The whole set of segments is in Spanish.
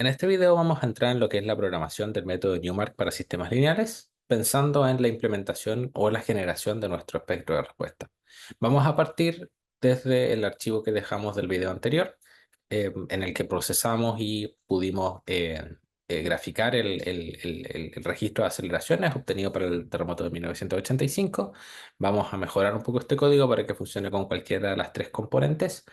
En este video vamos a entrar en lo que es la programación del método Newmark para sistemas lineales, pensando en la implementación o la generación de nuestro espectro de respuesta. Vamos a partir desde el archivo que dejamos del video anterior, en el que procesamos y pudimos graficar el registro de aceleraciones obtenido para el terremoto de 1985. Vamos a mejorar un poco este código para que funcione con cualquiera de las tres componentes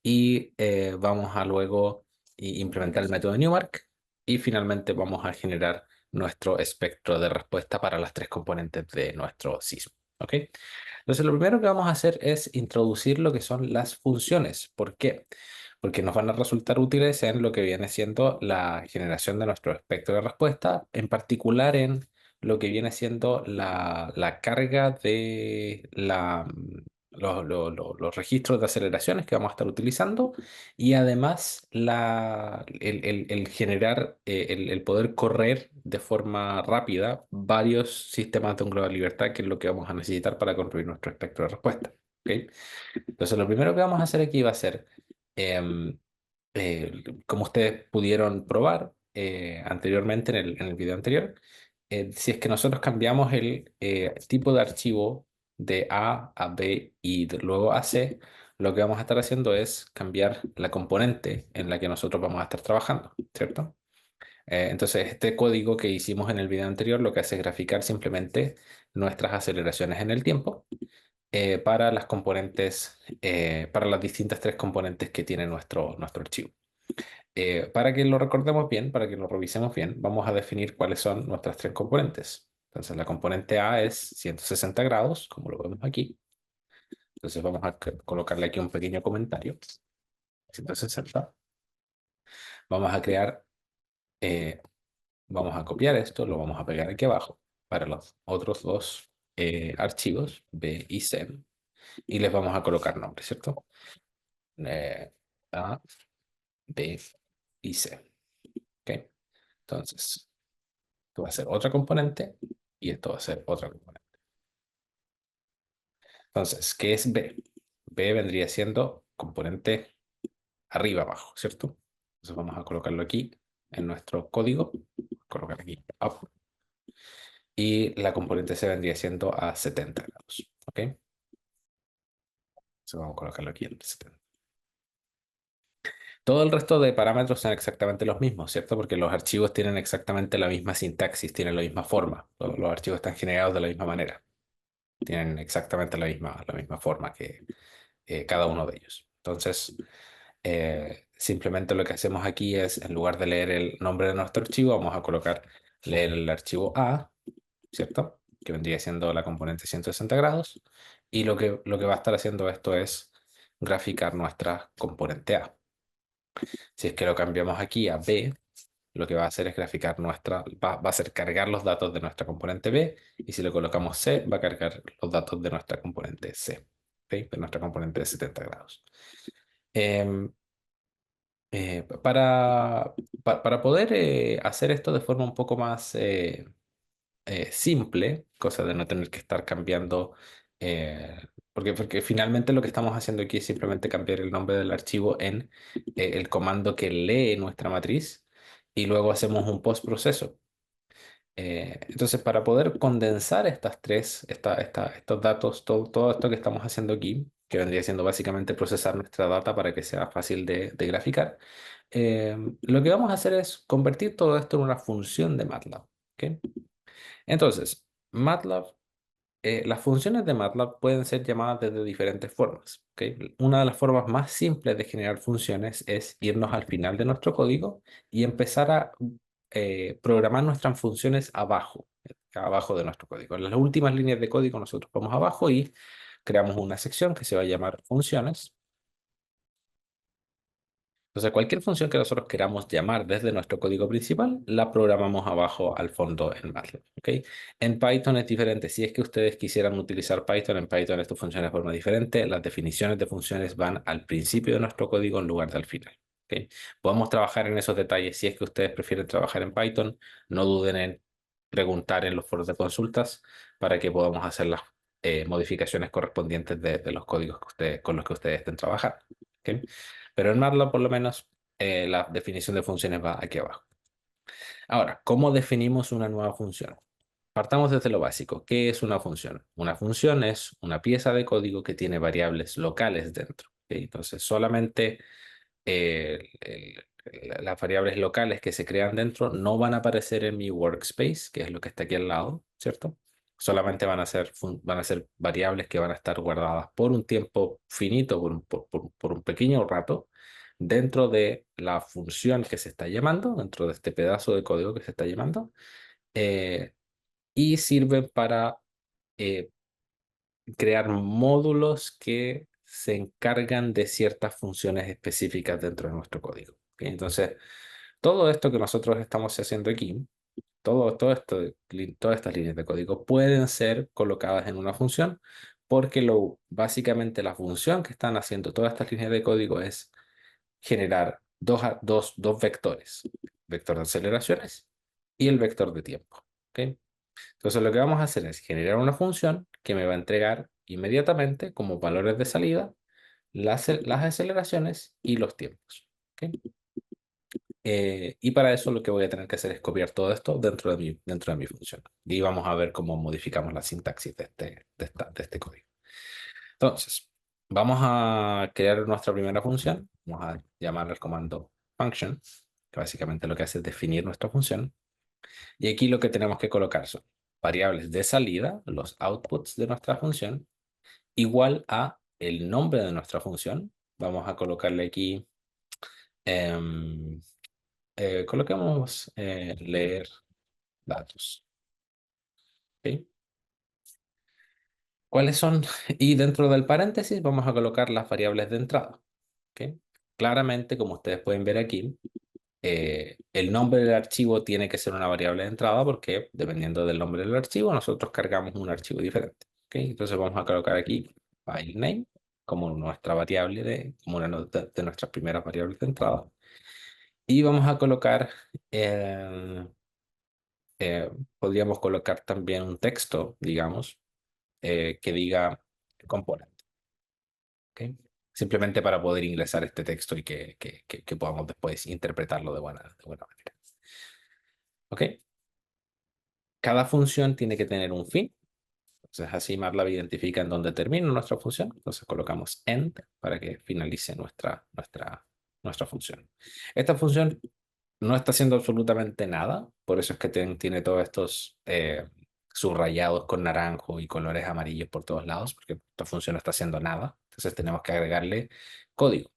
y vamos a luego implementar el método Newmark y finalmente vamos a generar nuestro espectro de respuesta para las tres componentes de nuestro sismo. ¿Ok? Entonces, lo primero que vamos a hacer es introducir lo que son las funciones. ¿Por qué? Porque nos van a resultar útiles en lo que viene siendo la generación de nuestro espectro de respuesta, en particular en lo que viene siendo la carga de los registros de aceleraciones que vamos a estar utilizando y además el generar, el poder correr de forma rápida varios sistemas de un global libertad, que es lo que vamos a necesitar para construir nuestro espectro de respuesta. ¿Ok? Entonces, lo primero que vamos a hacer aquí va a ser, em, como ustedes pudieron probar anteriormente en el video anterior, si es que nosotros cambiamos el tipo de archivo de A a B y luego a C, lo que vamos a estar haciendo es cambiar la componente en la que nosotros vamos a estar trabajando, ¿cierto? Entonces, este código que hicimos en el video anterior lo que hace es graficar simplemente nuestras aceleraciones en el tiempo para las componentes, para las distintas tres componentes que tiene nuestro archivo. Para que lo recordemos bien, para que lo revisemos bien, vamos a definir cuáles son nuestras tres componentes. Entonces, la componente A es 160 grados, como lo vemos aquí. Entonces, vamos a colocarle aquí un pequeño comentario. 160. Vamos a crear, eh, vamos a copiar esto, lo vamos a pegar aquí abajo para los otros dos archivos, B y C, y les vamos a colocar nombres, ¿cierto? Eh, A, B y C. ¿Ok? Entonces, esto va a ser otra componente y esto va a ser otra componente. Entonces, ¿qué es B? B vendría siendo componente arriba abajo, ¿cierto? Entonces vamos a colocarlo aquí en nuestro código, colocar aquí up, y la componente C vendría siendo a 70 grados, ¿ok? Entonces vamos a colocarlo aquí en 70. Todo el resto de parámetros son exactamente los mismos, ¿cierto? Porque los archivos tienen exactamente la misma sintaxis, tienen la misma forma. Los archivos están generados de la misma manera. Tienen exactamente la misma forma que cada uno de ellos. Entonces, simplemente lo que hacemos aquí es, en lugar de leer el nombre de nuestro archivo, vamos a colocar, leer el archivo A, ¿cierto? Que vendría siendo la componente 160 grados. Y lo que va a estar haciendo esto es graficar nuestra componente A. Si es que lo cambiamos aquí a B, lo que va a hacer es graficar va a hacer cargar los datos de nuestra componente B, y si le colocamos C, va a cargar los datos de nuestra componente C, ¿ok? De nuestra componente de 70 grados. Em, para poder hacer esto de forma un poco más simple, cosa de no tener que estar cambiando, eh, porque finalmente lo que estamos haciendo aquí es simplemente cambiar el nombre del archivo en el comando que lee nuestra matriz y luego hacemos un postproceso. Entonces, para poder condensar estos datos, todo esto que estamos haciendo aquí, que vendría siendo básicamente procesar nuestra data para que sea fácil de graficar, lo que vamos a hacer es convertir todo esto en una función de MATLAB. ¿Ok? Entonces, las funciones de MATLAB pueden ser llamadas desde diferentes formas. ¿Ok? Una de las formas más simples de generar funciones es irnos al final de nuestro código y empezar a programar nuestras funciones abajo de nuestro código. En las últimas líneas de código nosotros vamos abajo y creamos una sección que se va a llamar funciones. Entonces, cualquier función que nosotros queramos llamar desde nuestro código principal, la programamos abajo al fondo en MATLAB. ¿Ok? En Python es diferente. Si es que ustedes quisieran utilizar Python, en Python esto funciona de forma diferente. Las definiciones de funciones van al principio de nuestro código en lugar del final. ¿Ok? Podemos trabajar en esos detalles. Si es que ustedes prefieren trabajar en Python, no duden en preguntar en los foros de consultas para que podamos hacer las modificaciones correspondientes de los códigos con los que ustedes estén trabajando. ¿Ok? Pero en MATLAB, por lo menos, la definición de funciones va aquí abajo. Ahora, ¿cómo definimos una nueva función? Partamos desde lo básico. ¿Qué es una función? Una función es una pieza de código que tiene variables locales dentro. ¿Ok? Entonces, solamente las variables locales que se crean dentro no van a aparecer en mi workspace, que es lo que está aquí al lado, ¿cierto? Solamente van a ser variables que van a estar guardadas por un tiempo finito, por un pequeño rato, dentro de la función que se está llamando, dentro de este pedazo de código que se está llamando, eh, y sirven para eh, crear módulos que se encargan de ciertas funciones específicas dentro de nuestro código. ¿Ok? Entonces, todo esto que nosotros estamos haciendo aquí, todo esto, todas estas líneas de código pueden ser colocadas en una función porque básicamente la función que están haciendo todas estas líneas de código es generar dos vectores, vector de aceleraciones y el vector de tiempo. ¿Ok? Entonces lo que vamos a hacer es generar una función que me va a entregar inmediatamente como valores de salida las aceleraciones y los tiempos. ¿Ok? Y para eso lo que voy a tener que hacer es copiar todo esto dentro de mi función. Y vamos a ver cómo modificamos la sintaxis de este código. Entonces, vamos a crear nuestra primera función. Vamos a llamar al comando function, que básicamente lo que hace es definir nuestra función. Y aquí lo que tenemos que colocar son variables de salida, los outputs de nuestra función, igual a el nombre de nuestra función. Vamos a colocarle aquí, em, coloquemos leer datos. ¿Ok? ¿Cuáles son? Y dentro del paréntesis vamos a colocar las variables de entrada. ¿Ok? Claramente, como ustedes pueden ver aquí, el nombre del archivo tiene que ser una variable de entrada porque dependiendo del nombre del archivo, nosotros cargamos un archivo diferente. ¿Ok? Entonces vamos a colocar aquí file name como nuestra variable como una de nuestras primeras variables de entrada. Y vamos a colocar, eh, podríamos colocar también un texto, digamos, que diga componente. ¿Ok? Simplemente para poder ingresar este texto y que podamos después interpretarlo de buena manera. ¿Ok? Cada función tiene que tener un fin. Entonces así MATLAB identifica en dónde termina nuestra función. Entonces colocamos end para que finalice nuestra función. Esta función no está haciendo absolutamente nada. Por eso es que tiene todos estos subrayados con naranjo y colores amarillos por todos lados, porque esta función no está haciendo nada. Entonces tenemos que agregarle código.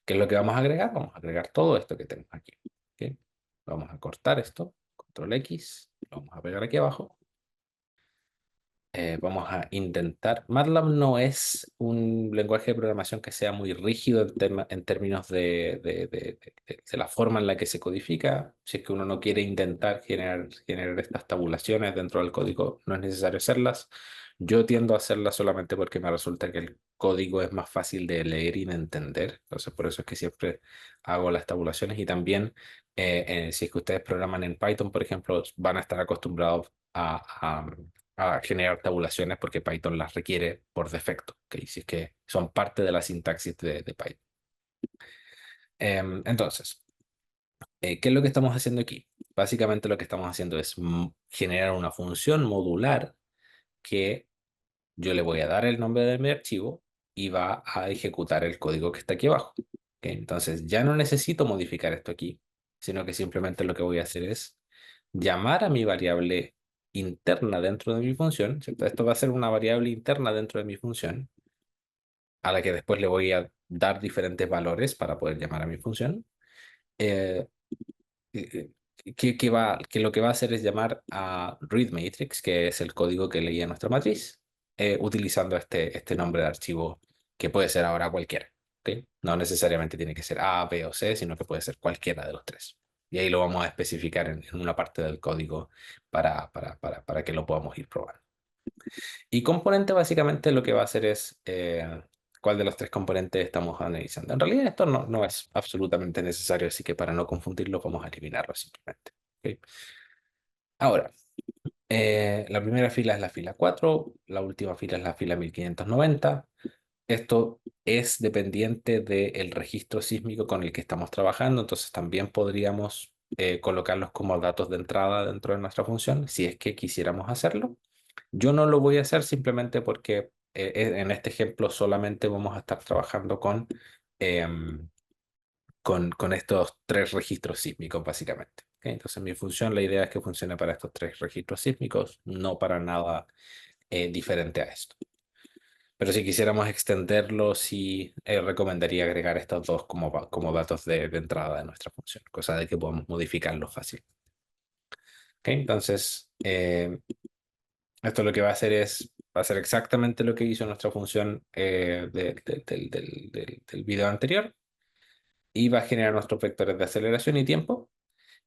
¿Qué es lo que vamos a agregar? Vamos a agregar todo esto que tenemos aquí. ¿Ok? Vamos a cortar esto, control X, lo vamos a pegar aquí abajo. Vamos a intentar. MATLAB no es un lenguaje de programación que sea muy rígido en términos de la forma en la que se codifica. Si es que uno no quiere intentar generar estas tabulaciones dentro del código, no es necesario hacerlas. Yo tiendo a hacerlas solamente porque me resulta que el código es más fácil de leer y de entender. Entonces, por eso es que siempre hago las tabulaciones. Y también, si es que ustedes programan en Python, por ejemplo, van a estar acostumbrados a generar tabulaciones porque Python las requiere por defecto, ¿okay? Si es que son parte de la sintaxis de Python. Entonces, ¿qué es lo que estamos haciendo aquí? Básicamente lo que estamos haciendo es generar una función modular que yo le voy a dar el nombre de mi archivo y va a ejecutar el código que está aquí abajo. ¿Ok? Entonces, ya no necesito modificar esto aquí, sino que simplemente lo que voy a hacer es llamar a mi variable interna dentro de mi función, ¿cierto? Esto va a ser una variable interna dentro de mi función, a la que después le voy a dar diferentes valores para poder llamar a mi función. Eh, eh, que lo que va a hacer es llamar a read matrix, que es el código que leía nuestra matriz, utilizando este nombre de archivo que puede ser ahora cualquiera. ¿Ok? No necesariamente tiene que ser A, B o C, sino que puede ser cualquiera de los tres. Y ahí lo vamos a especificar en una parte del código para que lo podamos ir probando. Y componente básicamente lo que va a hacer es cuál de los tres componentes estamos analizando. En realidad esto no es absolutamente necesario, así que para no confundirlo vamos a eliminarlo simplemente. ¿Ok? Ahora, la primera fila es la fila 4, la última fila es la fila 1590. Esto es dependiente del registro sísmico con el que estamos trabajando, entonces también podríamos colocarlos como datos de entrada dentro de nuestra función si es que quisiéramos hacerlo. Yo no lo voy a hacer simplemente porque en este ejemplo solamente vamos a estar trabajando em, con estos tres registros sísmicos, básicamente. ¿Ok? Entonces, mi función, la idea es que funcione para estos tres registros sísmicos, no para nada diferente a esto. Pero si quisiéramos extenderlo, sí recomendaría agregar estos dos como datos de entrada de nuestra función, cosa de que podamos modificarlo fácil. ¿Ok? Entonces, esto lo que va a hacer va a hacer exactamente lo que hizo nuestra función del video anterior y va a generar nuestros vectores de aceleración y tiempo.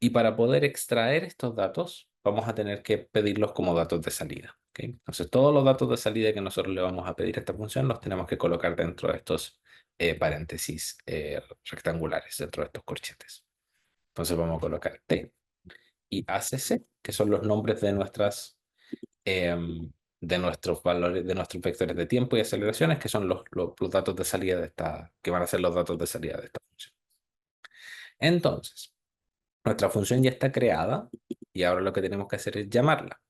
Y para poder extraer estos datos, vamos a tener que pedirlos como datos de salida. ¿Ok? Entonces, todos los datos de salida que nosotros le vamos a pedir a esta función los tenemos que colocar dentro de estos paréntesis rectangulares, dentro de estos corchetes. Entonces, vamos a colocar T y ACC, que son los nombres de nuestros valores, de nuestros vectores de tiempo y aceleraciones, que son los datos de salida que van a ser los datos de salida de esta función. Entonces, nuestra función ya está creada y ahora lo que tenemos que hacer es llamarla.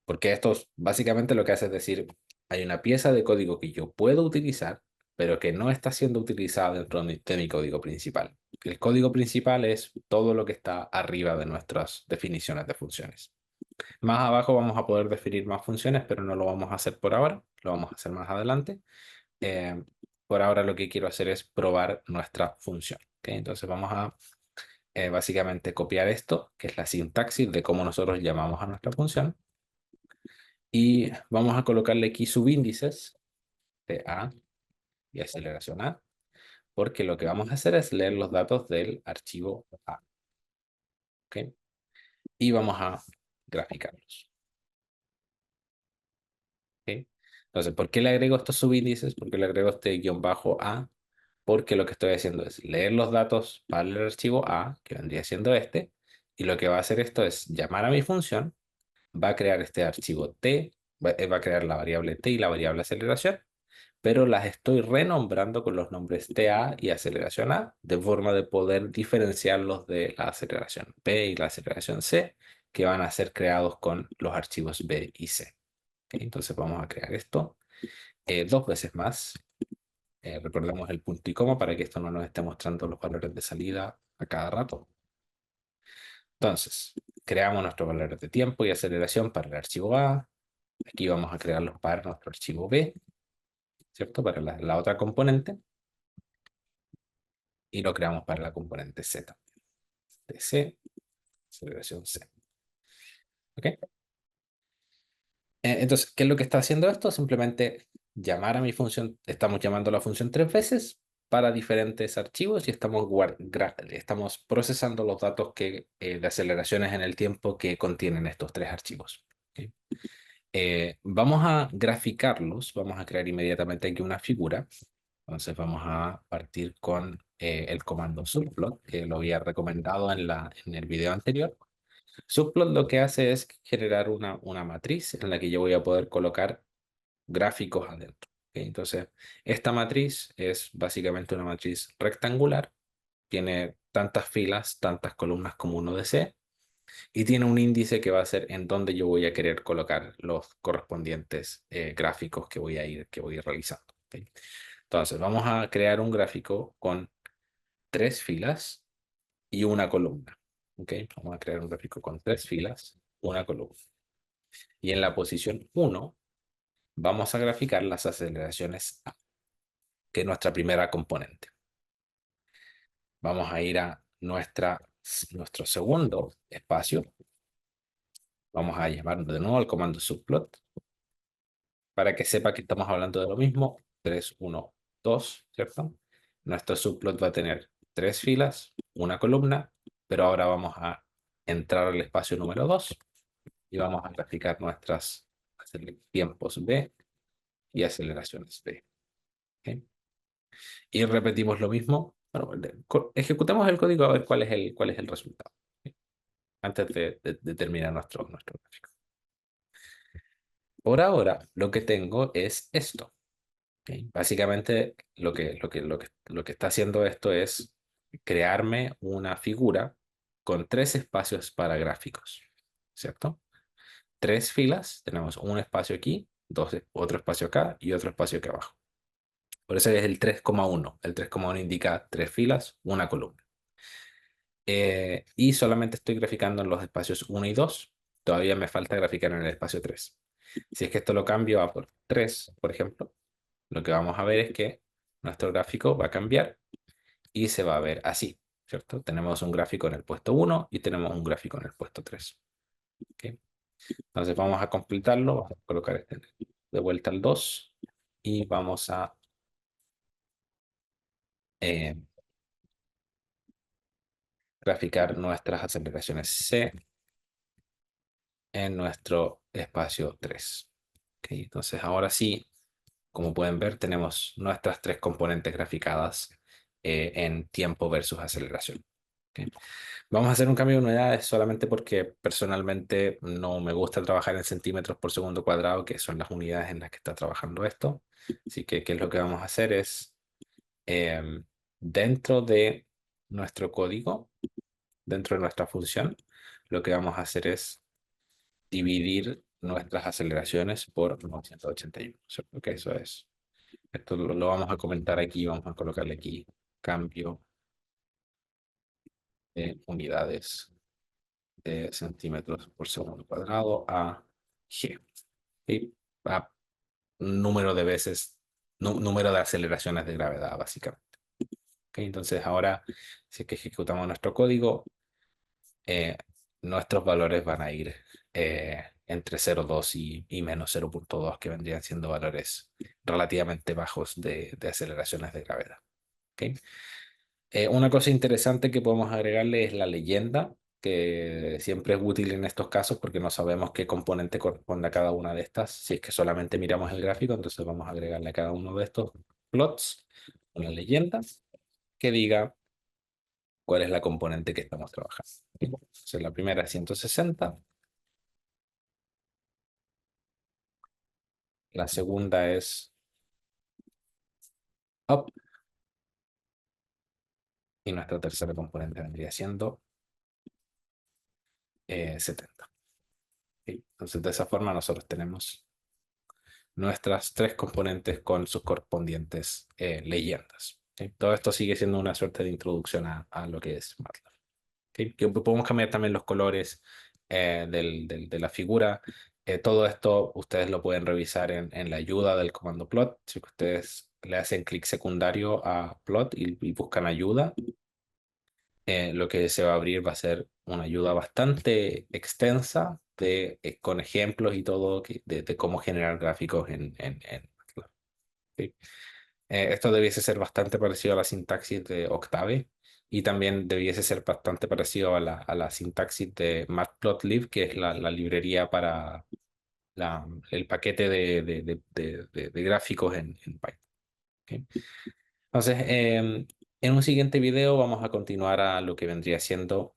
Porque esto básicamente lo que hace es decir, hay una pieza de código que yo puedo utilizar, pero que no está siendo utilizada dentro de mi código principal. El código principal es todo lo que está arriba de nuestras definiciones de funciones. Más abajo vamos a poder definir más funciones, pero no lo vamos a hacer por ahora, lo vamos a hacer más adelante. Eh, por ahora lo que quiero hacer es probar nuestra función. ¿Ok? Entonces vamos a básicamente copiar esto, que es la sintaxis de cómo nosotros llamamos a nuestra función, y vamos a colocarle aquí subíndices de A y aceleración A, porque lo que vamos a hacer es leer los datos del archivo A. ¿Ok? Y vamos a graficarlos. ¿Ok? Entonces, ¿por qué le agrego estos subíndices? ¿Por qué le agrego este guión bajo A? Porque lo que estoy haciendo es leer los datos para el archivo A, que vendría siendo este, y lo que va a hacer esto es llamar a mi función, va a crear este archivo T, va a crear la variable T y la variable aceleración, pero las estoy renombrando con los nombres TA y aceleración A, de forma de poder diferenciarlos de la aceleración B y la aceleración C, que van a ser creados con los archivos B y C. ¿Ok? Entonces vamos a crear esto dos veces más. Recordemos el punto y coma para que esto no nos esté mostrando los valores de salida a cada rato. Entonces, creamos nuestros valores de tiempo y aceleración para el archivo A. Aquí vamos a crearlos para nuestro archivo B, ¿cierto? Para la otra componente. Y lo creamos para la componente Z. DC, aceleración C. ¿Ok? Entonces, ¿qué es lo que está haciendo esto? Simplemente llamar a mi función, estamos llamando a la función tres veces para diferentes archivos y estamos procesando los datos de aceleraciones en el tiempo que contienen estos tres archivos. ¿Ok? Vamos a graficarlos, vamos a crear inmediatamente aquí una figura. Entonces vamos a partir con el comando subplot, que lo había recomendado en el video anterior. Subplot lo que hace es generar una matriz en la que yo voy a poder colocar gráficos adentro. ¿Ok? Entonces, esta matriz es básicamente una matriz rectangular, tiene tantas filas, tantas columnas como uno desee, y tiene un índice que va a ser en donde yo voy a querer colocar los correspondientes gráficos que voy a ir realizando. ¿Ok? Entonces, vamos a crear un gráfico con tres filas y una columna. ¿Ok? Vamos a crear un gráfico con tres filas, una columna. Y en la posición 1 vamos a graficar las aceleraciones A, que es nuestra primera componente. Vamos a ir a nuestro segundo espacio. Vamos a llamar de nuevo al comando subplot para que sepa que estamos hablando de lo mismo. 3, 1, 2, ¿cierto? Nuestro subplot va a tener tres filas, una columna, pero ahora vamos a entrar al espacio número 2 y vamos a graficar nuestras tiempos B y aceleraciones B. ¿Ok? Y repetimos lo mismo. Bueno, ejecutemos el código a ver cuál es el resultado. ¿Ok? Antes de terminar nuestro gráfico. Por ahora, lo que tengo es esto. ¿Ok? Básicamente lo que está haciendo esto es crearme una figura con tres espacios para gráficos, ¿cierto? Tres filas, tenemos un espacio aquí, otro espacio acá y otro espacio aquí abajo. Por eso es el 3,1. El 3,1 indica tres filas, una columna. Y solamente estoy graficando en los espacios 1 y 2. Todavía me falta graficar en el espacio 3. Si es que esto lo cambio a por 3, por ejemplo, lo que vamos a ver es que nuestro gráfico va a cambiar y se va a ver así, ¿cierto? Tenemos un gráfico en el puesto 1 y tenemos un gráfico en el puesto 3. ¿Ok? Entonces vamos a completarlo, vamos a colocar este de vuelta al 2 y vamos a eh, graficar nuestras aceleraciones C en nuestro espacio 3. ¿Ok? Entonces ahora sí, como pueden ver, tenemos nuestras tres componentes graficadas en tiempo versus aceleración. ¿Ok? Vamos a hacer un cambio de unidades solamente porque personalmente no me gusta trabajar en centímetros por segundo cuadrado, que son las unidades en las que está trabajando esto. Así que, ¿qué es lo que vamos a hacer? Es em, dentro de nuestro código, dentro de nuestra función, lo que vamos a hacer es dividir nuestras aceleraciones por 981. ¿Cierto? Que eso es. Esto lo vamos a comentar aquí, vamos a colocarle aquí cambio de unidades de centímetros por segundo cuadrado a G. Y a número de veces, número de aceleraciones de gravedad, básicamente. ¿Ok? Entonces ahora, si es que ejecutamos nuestro código, eh, nuestros valores van a ir entre 0,2 y menos 0,2, que vendrían siendo valores relativamente bajos de aceleraciones de gravedad. ¿Ok? Una cosa interesante que podemos agregarle es la leyenda, que siempre es útil en estos casos porque no sabemos qué componente corresponde a cada una de estas. Si es que solamente miramos el gráfico, entonces vamos a agregarle a cada uno de estos plots una leyenda que diga cuál es la componente que estamos trabajando. Entonces, la primera es 160, la segunda es up y nuestra tercera componente vendría siendo 70. ¿Ok? Entonces, de esa forma nosotros tenemos nuestras tres componentes con sus correspondientes leyendas. ¿Ok? Todo esto sigue siendo una suerte de introducción a lo que es MATLAB. ¿Ok? Que podemos cambiar también los colores de la figura. Todo esto ustedes lo pueden revisar en la ayuda del comando plot. Si ustedes le hacen clic secundario a plot y buscan ayuda, lo que se va a abrir va a ser una ayuda bastante extensa con ejemplos y todo de cómo generar gráficos en MATLAB. ¿Sí? Esto debiese ser bastante parecido a la sintaxis de Octave y también debiese ser bastante parecido a la sintaxis de Matplotlib, que es la librería para el paquete de gráficos en Python. ¿Ok? Entonces, en un siguiente video vamos a continuar a lo que vendría siendo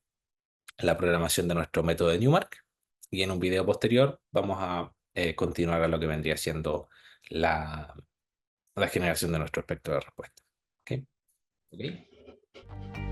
la programación de nuestro método de Newmark y en un video posterior vamos a continuar a lo que vendría siendo la generación de nuestro espectro de respuesta. ¿Ok? Ok.